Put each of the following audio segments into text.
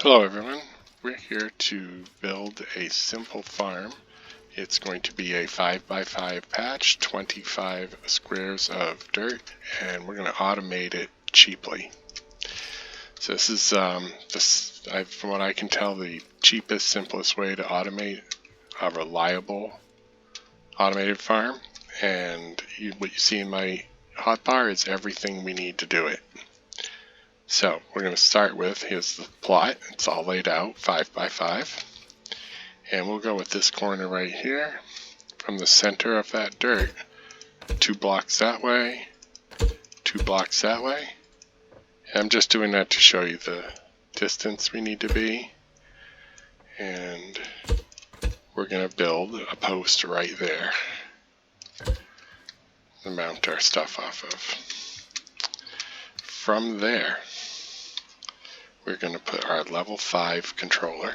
Hello everyone, we're here to build a simple farm. It's going to be a 5x5 patch, 25 squares of dirt, and we're going to automate it cheaply. So this is, from what I can tell, the cheapest, simplest way to automate a reliable automated farm. And what you see in my hotbar is everything we need to do it. So we're going to start with, here's the plot, it's all laid out, 5x5. And we'll go with this corner right here, from the center of that dirt, 2 blocks that way, 2 blocks that way. And I'm just doing that to show you the distance we need to be. And we're going to build a post right there to mount our stuff off of. From there, we're going to put our level 5 controller.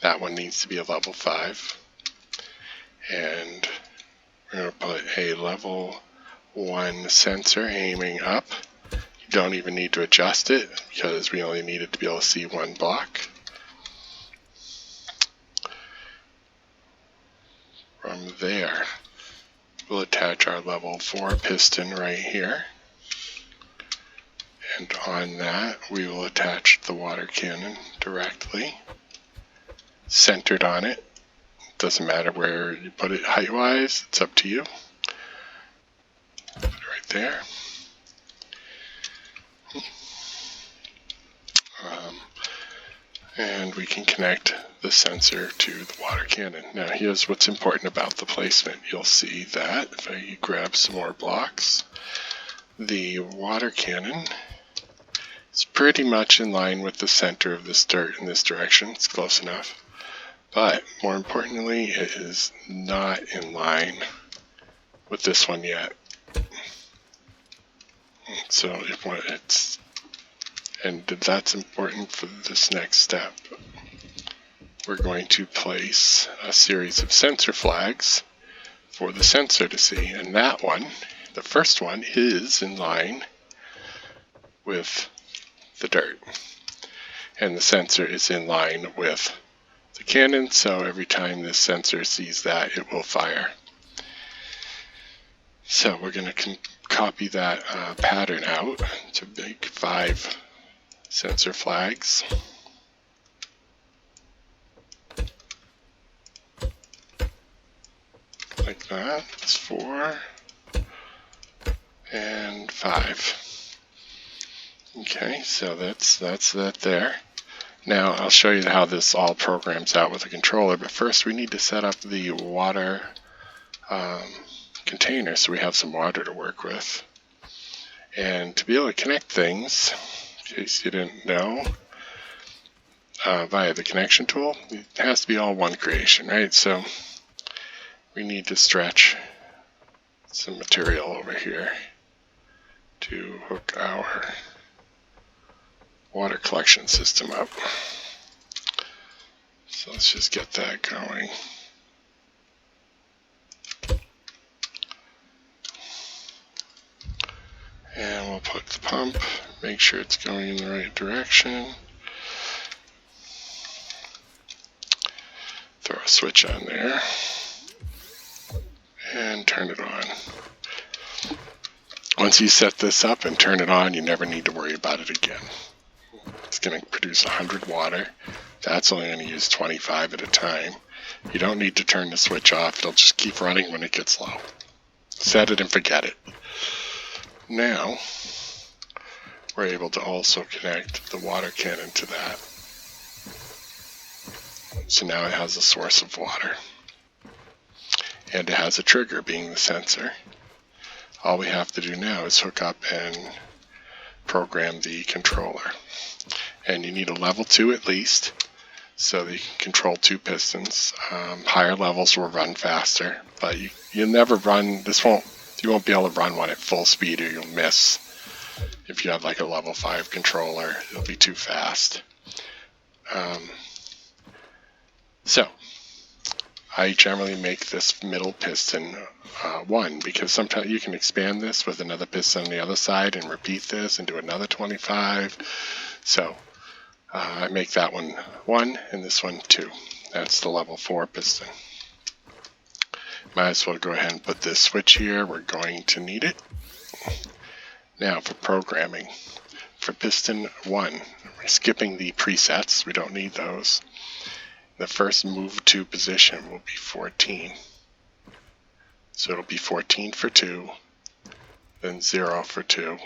That one needs to be a level 5. And we're going to put a level 1 sensor aiming up. You don't even need to adjust it because we only need it to be able to see 1 block. From there, we'll attach our level 4 piston right here. And on that, we will attach the water cannon directly, centered on it. Doesn't matter where you put it height-wise, it's up to you. Put it right there. And we can connect the sensor to the water cannon. Now here's what's important about the placement. You'll see that if I grab some more blocks, the water cannon is pretty much in line with the center of this dirt in this direction. It's close enough. But more importantly, it is not in line with this one yet. So that's important for this next step. We're going to place a series of sensor flags for the sensor to see. And that one, the first one, is in line with the dirt. And the sensor is in line with the cannon, so every time this sensor sees that, it will fire. So we're going to copy that pattern out to make 5 sensor flags. Like that. That's 4 and 5. Okay, so that's that there. Now I'll show you how this all programs out with a controller, but first we need to set up the water container so we have some water to work with. And to be able to connect things, in case you didn't know, via the connection tool, it has to be all one creation, right? So we need to stretch some material over here to hook our water collection system up. So let's just get that going. And we'll put the pump, make sure it's going in the right direction. Throw a switch on there and turn it on. Once you set this up and turn it on, you never need to worry about it again. It's going to produce 100 water. That's only going to use 25 at a time. You don't need to turn the switch off. It'll just keep running when it gets low. Set it and forget it. Now, we're able to also connect the water cannon to that. So now it has a source of water. And it has a trigger, being the sensor. All we have to do now is hook up and program the controller. And you need a level 2 at least, so that you can control 2 pistons. Higher levels will run faster, but you'll never run, you won't be able to run one at full speed or you'll miss. If you have like a level 5 controller, it'll be too fast. So I generally make this middle piston 1, because sometimes you can expand this with another piston on the other side and repeat this and do another 25. So I make that one 1 and this one 2. That's the level 4 piston. Might as well go ahead and put this switch here. We're going to need it. Now for programming. For piston 1, we're skipping the presets. We don't need those. The first move to position will be 14. So it'll be 14 for 2, then 0 for 2,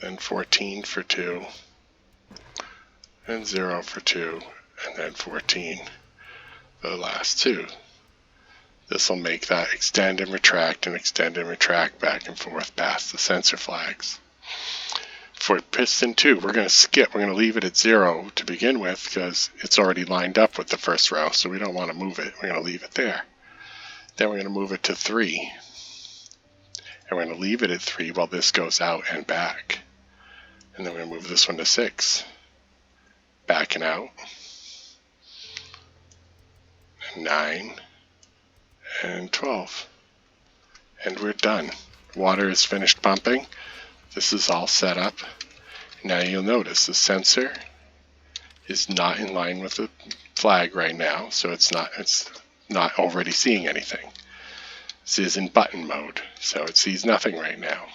then 14 for 2, and 0 for 2, and then 14 for the last 2. This will make that extend and retract back and forth past the sensor flags. For piston 2, we're going to skip. We're going to leave it at 0 to begin with because it's already lined up with the first row, so we don't want to move it. We're going to leave it there. Then we're going to move it to 3. And we're going to leave it at 3 while this goes out and back. And then we're going to move this one to 6. Back and out. And 9. And 12. And we're done. Water is finished pumping. This is all set up. Now you'll notice the sensor is not in line with the flag right now, so it's not already seeing anything. This is in button mode, so it sees nothing right now.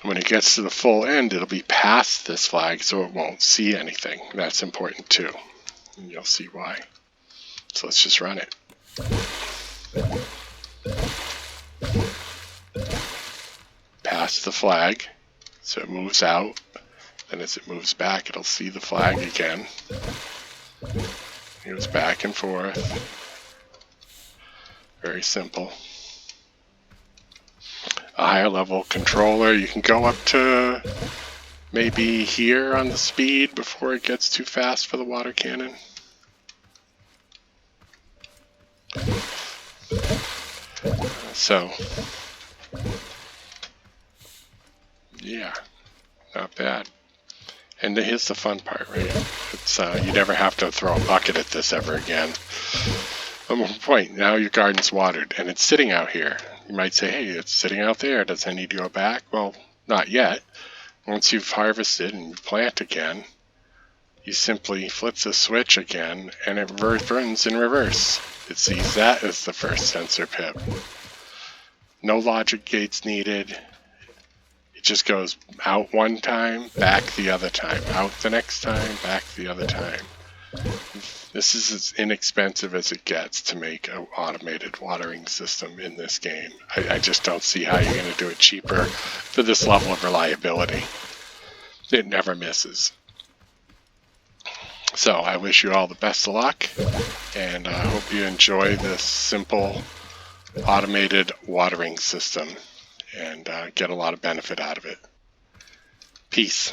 When it gets to the full end, it'll be past this flag, so it won't see anything. That's important too, and you'll see why. So let's just run it. Past the flag, so it moves out. Then as it moves back, it'll see the flag again. It goes back and forth. Very simple. A higher level controller, you can go up to maybe here on the speed before it gets too fast for the water cannon. So, yeah, not bad. And here's the fun part, right? It's you never have to throw a bucket at this ever again. One more point, now your garden's watered and it's sitting out here. You might say, hey, it's sitting out there, does it need to go back? Well, not yet. Once you've harvested and you plant again, you simply flip the switch again and it runs in reverse. It sees that as the first sensor pip. No logic gates needed. It just goes out one time, back the other time, out the next time, back the other time. This is as inexpensive as it gets to make an automated watering system in this game. I just don't see how you're going to do it cheaper for this level of reliability. It never misses. So I wish you all the best of luck, and I hope you enjoy this simple automated watering system and get a lot of benefit out of it. Peace.